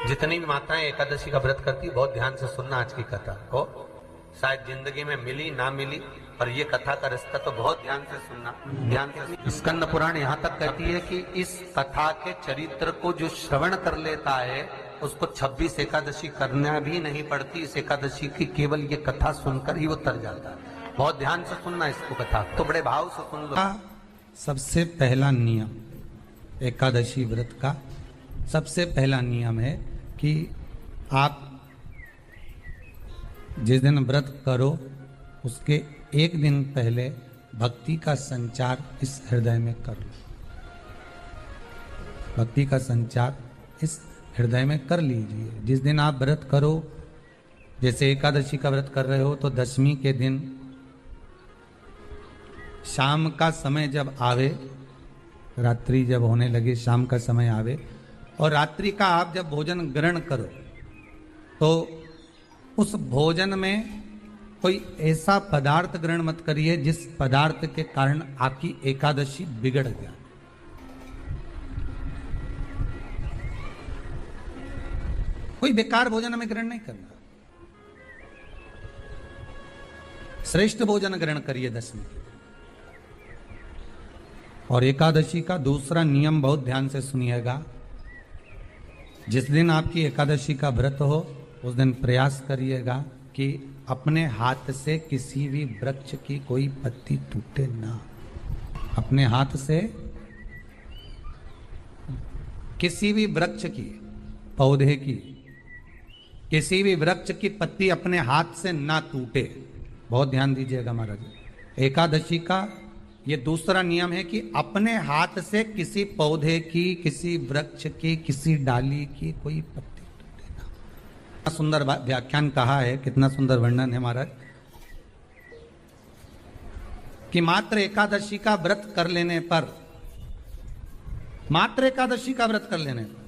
जितनी भी माताएं एकादशी का व्रत करती, बहुत ध्यान से सुनना आज की कथा को। शायद जिंदगी में मिली ना मिली, पर ये कथा का रिश्ता तो बहुत ध्यान से सुनना। ध्यान से स्कंद पुराण यहाँ तक कहती है कि इस कथा के चरित्र को जो श्रवण कर लेता है उसको 26 एकादशी करना भी नहीं पड़ती। इस एकादशी की केवल ये कथा सुनकर ही वो तर जाता है। बहुत ध्यान से सुनना इसको, कथा तो बड़े भाव से सुन लो। सबसे पहला नियम एकादशी व्रत का सबसे पहला नियम है कि आप जिस दिन व्रत करो उसके एक दिन पहले भक्ति का संचार इस हृदय में कर लो। भक्ति का संचार इस हृदय में कर लीजिए। जिस दिन आप व्रत करो, जैसे एकादशी का व्रत कर रहे हो तो दशमी के दिन शाम का समय जब आवे, रात्रि जब होने लगे, शाम का समय आवे और रात्रि का आप जब भोजन ग्रहण करो तो उस भोजन में कोई ऐसा पदार्थ ग्रहण मत करिए जिस पदार्थ के कारण आपकी एकादशी बिगड़ गया। कोई बेकार भोजन हमें ग्रहण नहीं करना। श्रेष्ठ भोजन ग्रहण करिए दशमी। और एकादशी का दूसरा नियम बहुत ध्यान से सुनिएगा। जिस दिन आपकी एकादशी का व्रत हो उस दिन प्रयास करिएगा कि अपने हाथ से किसी भी वृक्ष की कोई पत्ती टूटे ना। अपने हाथ से किसी भी वृक्ष की, पौधे की, किसी भी वृक्ष की पत्ती अपने हाथ से ना टूटे। बहुत ध्यान दीजिएगा महाराज। एकादशी का ये दूसरा नियम है कि अपने हाथ से किसी पौधे की, किसी वृक्ष की, किसी डाली की कोई पत्ती टूटे ना। कितना सुंदर व्याख्यान कहा है, कितना सुंदर वर्णन है महाराज कि मात्र एकादशी का व्रत कर लेने पर, मात्र एकादशी का व्रत कर लेने पर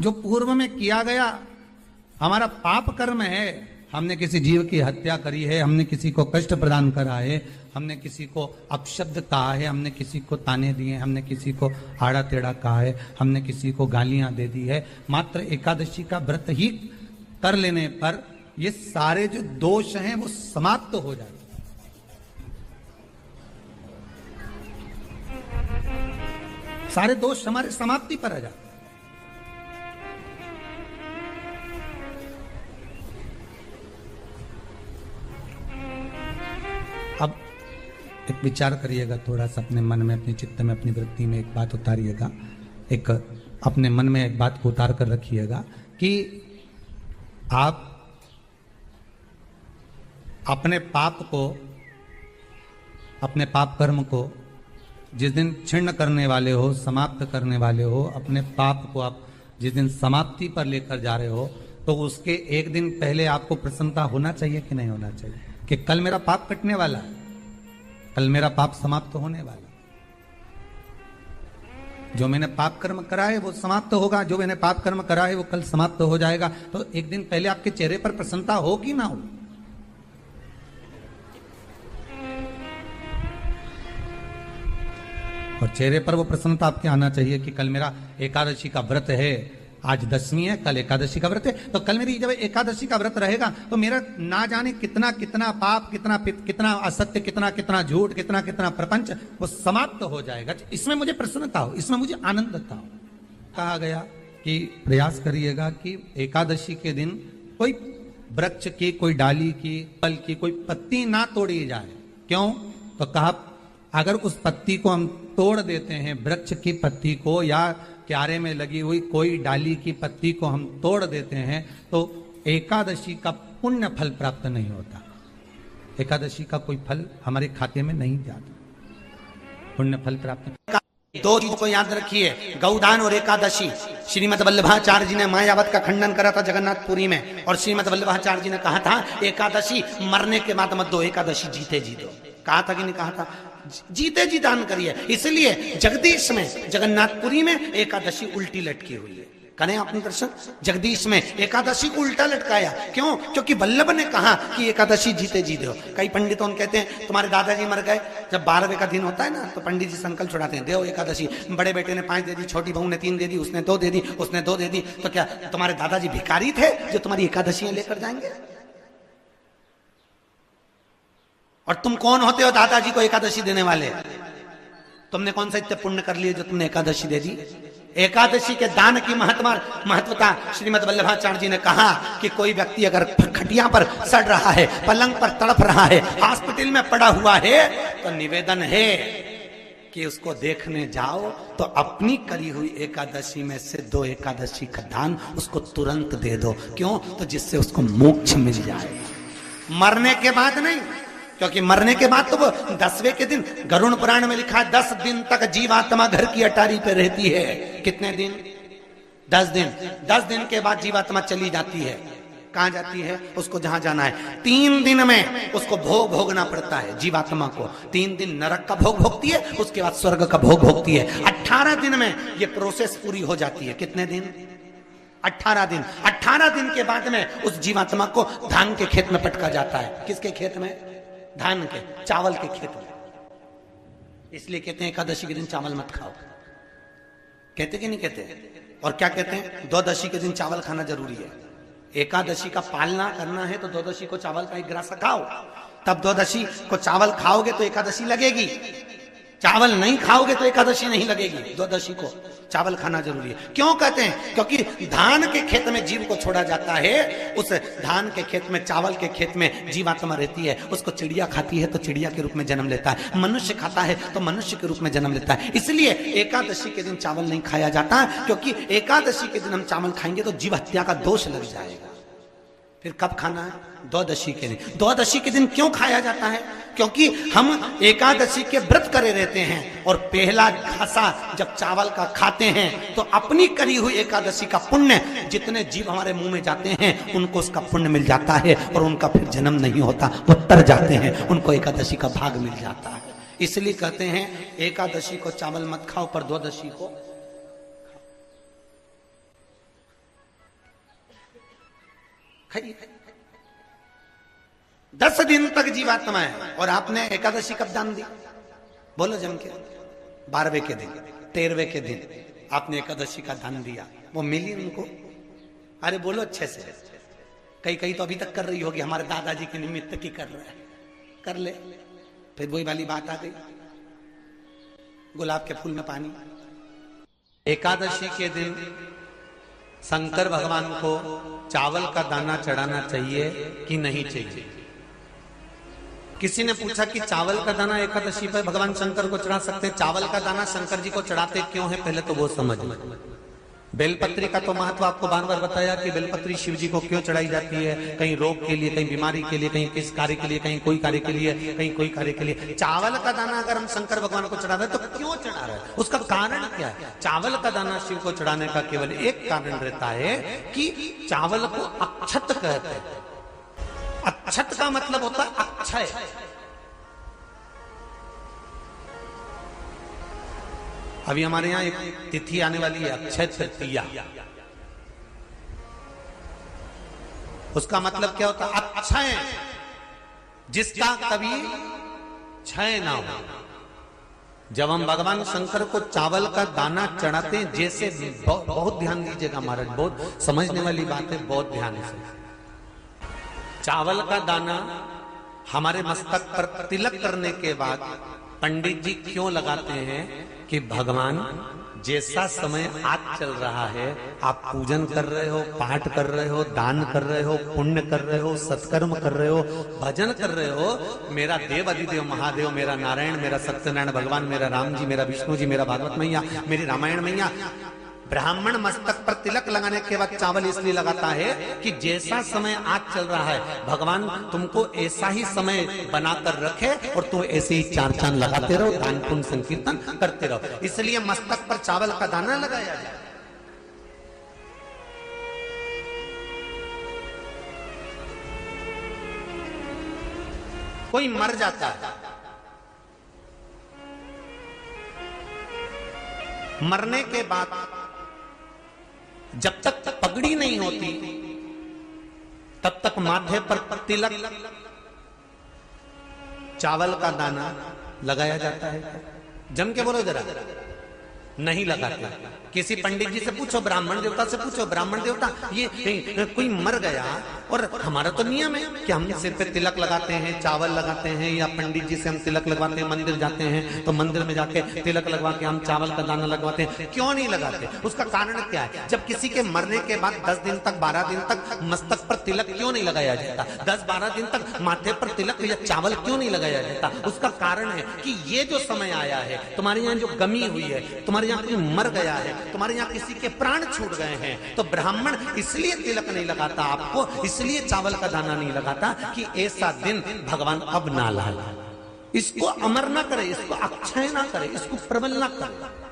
जो पूर्व में किया गया हमारा पाप कर्म है, हमने किसी जीव की हत्या करी है, हमने किसी को कष्ट प्रदान करा है, हमने किसी को अपशब्द कहा है, हमने किसी को ताने दिए, हमने किसी को आड़ा टेढ़ा कहा है, हमने किसी को गालियां दे दी है, मात्र एकादशी का व्रत ही कर लेने पर ये सारे जो दोष हैं वो समाप्त हो जाते। सारे दोष हमारे समाप्ति पर आ जाते। अब एक विचार करिएगा थोड़ा सा अपने मन में, अपने चित्त में, अपनी वृत्ति में एक बात उतारिएगा। एक अपने मन में एक बात को उतार कर रखिएगा कि आप अपने पाप को, अपने पाप कर्म को जिस दिन छिन्न करने वाले हो, समाप्त करने वाले हो, अपने पाप को आप जिस दिन समाप्ति पर लेकर जा रहे हो तो उसके एक दिन पहले आपको प्रसन्नता होना चाहिए कि नहीं होना चाहिए कि कल मेरा पाप कटने वाला है, कल मेरा पाप समाप्त होने वाला। जो मैंने पाप कर्म करा है वो समाप्त होगा, जो मैंने पाप कर्म करा है वो कल समाप्त हो जाएगा। तो एक दिन पहले आपके चेहरे पर प्रसन्नता हो कि ना हो। और चेहरे पर वो प्रसन्नता आपके आना चाहिए कि कल मेरा एकादशी का व्रत है, आज दशमी है, कल एकादशी का व्रत है, तो कल मेरी जब एकादशी का व्रत रहेगा तो मेरा ना जाने कितना कितना पाप, कितना कितना असत्य, कितना कितना झूठ, कितना कितना प्रपंच वो समाप्त हो जाएगा। इसमें मुझे प्रसन्नता हो, इसमें मुझे आनंदता हो। कहा गया कि प्रयास करिएगा कि एकादशी के दिन कोई वृक्ष की, कोई डाली की, फल की कोई पत्ती ना तोड़ी जाए। क्यों? तो कहा अगर उस पत्ती को हम तोड़ देते हैं, वृक्ष की पत्ती को या क्यारे में लगी हुई कोई डाली की पत्ती को हम तोड़ देते हैं तो एकादशी का पुण्य फल प्राप्त नहीं होता। एकादशी का कोई फल हमारे खाते में नहीं जाता, पुण्य फल प्राप्त। दो चीजों को याद रखिए, गौदान और एकादशी। श्रीमद वल्लभाचार्य जी ने मायावत का खंडन करा था जगन्नाथपुरी में, और श्रीमद वल्लभाचार्य जी ने कहा था एकादशी मरने के बाद मत दो, एकादशी जीते जी दो। कहा था कि नहीं कहा था? जीते जी दान करिए। इसलिए जगदीश में, जगन्नाथपुरी में एकादशी उल्टी लटकी हुई है। करें आपने दर्शन। जगदीश में एकादशी को उल्टा लटकाया, क्यों? क्योंकि वल्लभ ने कहा कि एकादशी जीते जी दो। कई पंडितों कहते हैं तुम्हारे दादाजी मर गए, जब 12वें का दिन होता है ना तो पंडित जी संकल्प छुड़ाते हैं, देव एकादशी। बड़े बेटे ने 5 दे दी, छोटी बहू ने 3 दे दी, उसने 2 दे दी, उसने 2 दे दी, तो क्या तुम्हारे दादाजी भिखारी थे जो तुम्हारी एकादशियां लेकर जाएंगे? और तुम कौन होते हो दादाजी को एकादशी देने वाले? तुमने कौन सा इतने पुण्य कर लिए जो तुमने एकादशी दे दी? एकादशी के दान की महत्वता श्रीमद वल्लभाचार्य जी ने कहा कि कोई व्यक्ति अगर खटिया पर सड़ रहा है, पलंग पर तड़प रहा है, हॉस्पिटल में पड़ा हुआ है, तो निवेदन है कि उसको देखने जाओ तो अपनी करी हुई एकादशी में से 2 एकादशी का दान उसको तुरंत दे दो। क्यों? तो जिससे उसको मोक्ष मिल जाए, मरने के बाद नहीं। क्योंकि मरने के बाद तो वो 10वें के दिन, गरुड़ पुराण में लिखा है 10 दिन तक जीवात्मा घर की अटारी पे रहती है। कितने दिन? 10 दिन। 10 दिन के बाद जीवात्मा चली जाती है। कहां जाती है? उसको जहां जाना है। 3 दिन में उसको भोग भोगना पड़ता है जीवात्मा को। 3 दिन नरक का भोग भोगती है, उसके बाद स्वर्ग का भोग भोगती है। 18 दिन में ये प्रोसेस पूरी हो जाती है। कितने दिन? 18 दिन। 18 दिन के बाद में उस जीवात्मा को धान के खेत में पटका जाता है। किसके खेत में? धान के, चावल के खेत में। इसलिए कहते हैं एकादशी के दिन चावल मत खाओ। कहते कि नहीं कहते? और क्या कहते हैं? द्वादशी के दिन चावल खाना जरूरी है। एकादशी का पालना करना है तो द्वादशी को चावल का 1 ग्रास खाओ, तब द्वादशी को चावल खाओगे तो एकादशी लगेगी। चावल नहीं खाओगे तो एकादशी नहीं लगेगी। द्वादशी को चावल खाना जरूरी है। क्यों कहते हैं? क्योंकि धान के खेत में जीव को छोड़ा जाता है, उस धान के खेत में, चावल के खेत में जीवात्मा रहती है। उसको चिड़िया खाती है तो चिड़िया के रूप में जन्म लेता है, मनुष्य खाता है तो मनुष्य के रूप में जन्म लेता है। इसलिए एकादशी के दिन चावल नहीं खाया जाता, क्योंकि एकादशी के दिन हम चावल खाएंगे तो जीव हत्या का दोष लग जाएगा। फिर कब खाना है? द्वादशी के दिन। द्वादशी के दिन क्यों खाया जाता है? क्योंकि हम एकादशी के व्रत करे रहते हैं, और पहला घासा जब चावल का खाते हैं तो अपनी करी हुई एकादशी का पुण्य, जितने जीव हमारे मुंह में जाते हैं उनको उसका पुण्य मिल जाता है, और उनका फिर जन्म नहीं होता, वो तर जाते हैं, उनको एकादशी का भाग मिल जाता है। इसलिए कहते हैं एकादशी को चावल मत खाओ, पर द्वादशी को खाइए। 10 दिन तक जीवात्मा है, और आपने एकादशी कब दान दी? बोलो जम के। 12वें के दिन, 13वें के दिन आपने एकादशी का दान दिया, वो मिली उनको? अरे बोलो अच्छे से। कई तो अभी तक कर रही होगी, हमारे दादाजी के निमित्त की कर रहा है, कर ले। फिर वही वाली बात आ गई, गुलाब के फूल में पानी। एकादशी के दिन शंकर भगवान को चावल का दाना चढ़ाना चाहिए कि नहीं चाहिए? किसी ने पूछा कि चावल का दाना एकादशी पर भगवान शंकर को चढ़ा सकते हैं, चावल का दाना शंकर जी को चढ़ाते क्यों है? पहले तो वो समझ। बेलपत्री का तो महत्व आपको बार बार बताया कि बेलपत्री शिव जी को क्यों चढ़ाई जाती है। कहीं रोग के लिए, कहीं बीमारी के लिए, कहीं किस कार्य के लिए, कहीं कोई कार्य के लिए, कहीं कोई कार्य के लिए। चावल का दाना अगर हम शंकर भगवान को चढ़ा रहे हैं तो क्यों चढ़ा रहे हैं? उसका कारण क्या है? चावल का दाना शिव को चढ़ाने का केवल एक कारण रहता है कि चावल को अक्षत कहते हैं। अक्षत का मतलब होता है अक्षय। अभी हमारे यहां एक तिथि आने वाली है, अक्षय तृतीया। उसका मतलब क्या होता है? अक्षय, जिसका कभी क्षय ना हो। जब हम भगवान शंकर को चावल का दाना चढ़ाते हैं, जैसे बहुत ध्यान दीजिएगा महाराज, बहुत समझने वाली बात है, बहुत ध्यान से। चावल का दाना हमारे मस्तक पर तिलक करने के बाद पंडित जी क्यों लगाते हैं कि भगवान जैसा समय आज चल रहा है, आप पूजन कर रहे हो, पाठ कर रहे हो, दान कर रहे हो, पुण्य कर रहे हो, सत्कर्म कर रहे हो, भजन कर रहे हो, मेरा देव अधिदेव महादेव, मेरा नारायण, मेरा सत्यनारायण भगवान, मेरा राम जी, मेरा विष्णु जी, मेरा भागवत मैया, मेरी रामायण मैया। ब्राह्मण मस्तक पर तिलक लगाने के बाद चावल इसलिए लगाता है कि जैसा समय आज चल रहा है, भगवान तुमको ऐसा ही समय बनाकर रखे और तुम ऐसे ही 4 चांद लगाते रहो, दान पुण्य संकीर्तन करते रहो। इसलिए मस्तक पर चावल का दाना लगाया जाए। कोई मर जाता है, मरने के बाद जब तक पगड़ी नहीं होती तब तक माथे पर तिलक, चावल का दाना लगाया जाता है? जम के बोलो जरा। नहीं लगाते। किसी पंडित जी से पूछो, ब्राह्मण देवता से पूछो, ब्राह्मण देवता ये कोई मर गया, और हमारा तो नियम है कि हम सिर पे तिलक लगाते हैं, चावल लगाते हैं, या पंडित जी से हम तिलक लगवाते हैं, मंदिर जाते हैं तो मंदिर में जाके तिलक लगवा के हम चावल का दाना लगवाते हैं। क्यों नहीं लगाते? उसका कारण क्या है? जब किसी के मरने के बाद 10 दिन तक, 12 दिन तक मस्तक पर तिलक क्यों नहीं लगाया जाता? 10-12 दिन तक माथे पर तिलक या चावल क्यों नहीं लगाया जाता? उसका कारण है कि ये जो समय आया है, तुम्हारे यहाँ जो गमी हुई है, तुम्हारे यहाँ कोई मर गया है, तुम्हारे यहाँ किसी के प्राण छूट गए हैं, तो ब्राह्मण इसलिए तिलक नहीं लगाता आपको, इसलिए चावल का दाना नहीं लगाता कि ऐसा दिन भगवान अब ना लाए, इसको अमर ना करे, इसको अक्षय ना करे, इसको प्रबल ना करे।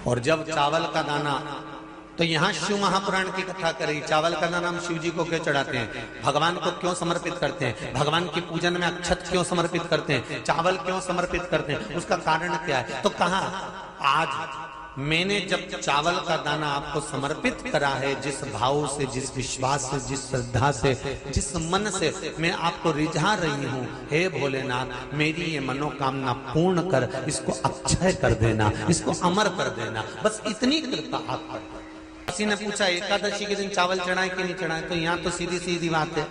और जब चावल का दाना, तो यहां शिव महापुराण की कथा करी, चावल का दाना हम शिव जी को क्यों चढ़ाते हैं, भगवान को क्यों समर्पित करते हैं, भगवान की पूजन में अक्षत क्यों समर्पित करते हैं, चावल क्यों समर्पित करते हैं, उसका कारण क्या है? तो कहा आज मैंने जब चावल का दाना आपको समर्पित करा है, जिस भाव से, जिस विश्वास से, जिस श्रद्धा से, जिस मन से मैं आपको रिझा रही हूं, हे भोलेनाथ मेरी ये मनोकामना पूर्ण कर, इसको अक्षय कर देना, इसको अमर कर देना, बस इतनी कृपा आप कर। किसी ने पूछा एकादशी के दिन चावल चढ़ाए कि नहीं चढ़ाए, तो यहां तो सीधी सीधी बात है,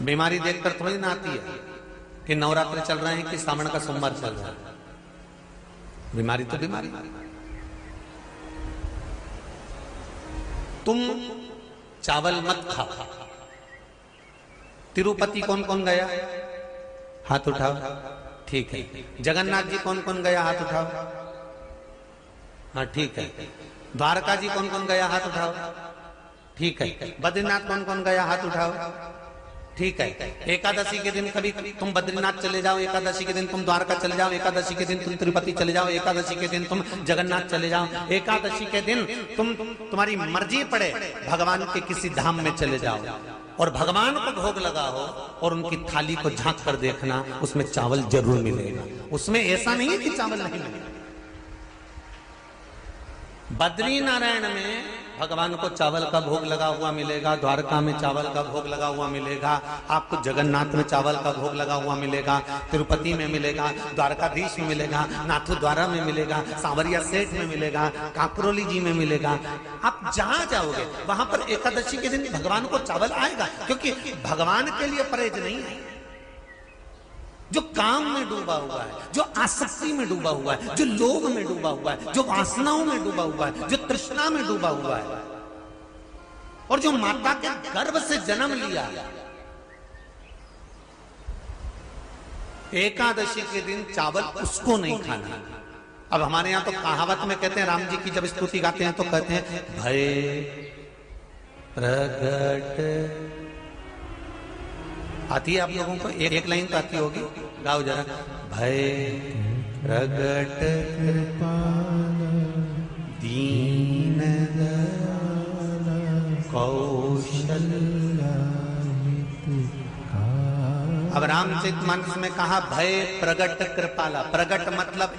बीमारी देखकर थोड़ी ना आती है कि नवरात्र चल रहे हैं कि सावन का सोमवार चल रहा है। बीमारी तो बीमारी। तुम चावल मत खाओ। तिरुपति कौन कौन गया? हाथ उठाओ। ठीक है। जगन्नाथ जी कौन कौन गया? हाथ उठाओ। हाँ ठीक है। द्वारका जी कौन कौन गया? हाथ उठाओ। ठीक है। बद्रीनाथ कौन कौन गया? हाथ उठाओ। ठीक है। एकादशी के दिन कभी तुम बद्रीनाथ चले जाओ, एकादशी के दिन तुम द्वारका चले जाओ, एकादशी के दिन तुम तिरुपति चले जाओ, एकादशी के दिन तुम जगन्नाथ चले जाओ, एकादशी के दिन तुम्हारी मर्जी पड़े भगवान के किसी धाम में चले जाओ और भगवान को भोग लगाओ और उनकी थाली को झांक कर देखना, उसमें चावल जरूर मिलेगा। उसमें ऐसा नहीं है कि चावल नहीं मिलेगा। बद्री नारायण में भगवान को चावल का भोग लगा हुआ मिलेगा, द्वारका में चावल का भोग लगा हुआ मिलेगा, आपको जगन्नाथ में चावल का भोग लगा हुआ मिलेगा, तिरुपति में मिलेगा, द्वारकाधीश में मिलेगा, नाथू द्वारा में मिलेगा, सांवरिया सेठ में मिलेगा, काकरोली जी में मिलेगा। आप जहां जाओगे वहां पर एकादशी के दिन भगवान को चावल आएगा, क्योंकि भगवान के लिए परहेज नहीं है। जो काम में डूबा हुआ है, जो आसक्ति में डूबा हुआ है, जो लोभ में डूबा हुआ है, जो वासनाओं में डूबा हुआ है, जो तृष्णा में डूबा हुआ है, और जो माता के गर्भ से जन्म लिया, एकादशी के दिन चावल उसको नहीं खाना। अब हमारे यहां तो कहावत में कहते हैं, राम जी की जब स्तुति गाते हैं तो कहते हैं, भय प्रगट। आती है आप लोगों को? एक लाइन तो आती होगी, गाओ जरा। भय प्रगट दीन कौशल। अब रामचरितमानस में कहा भय प्रगट कृपाला। प्रगट मतलब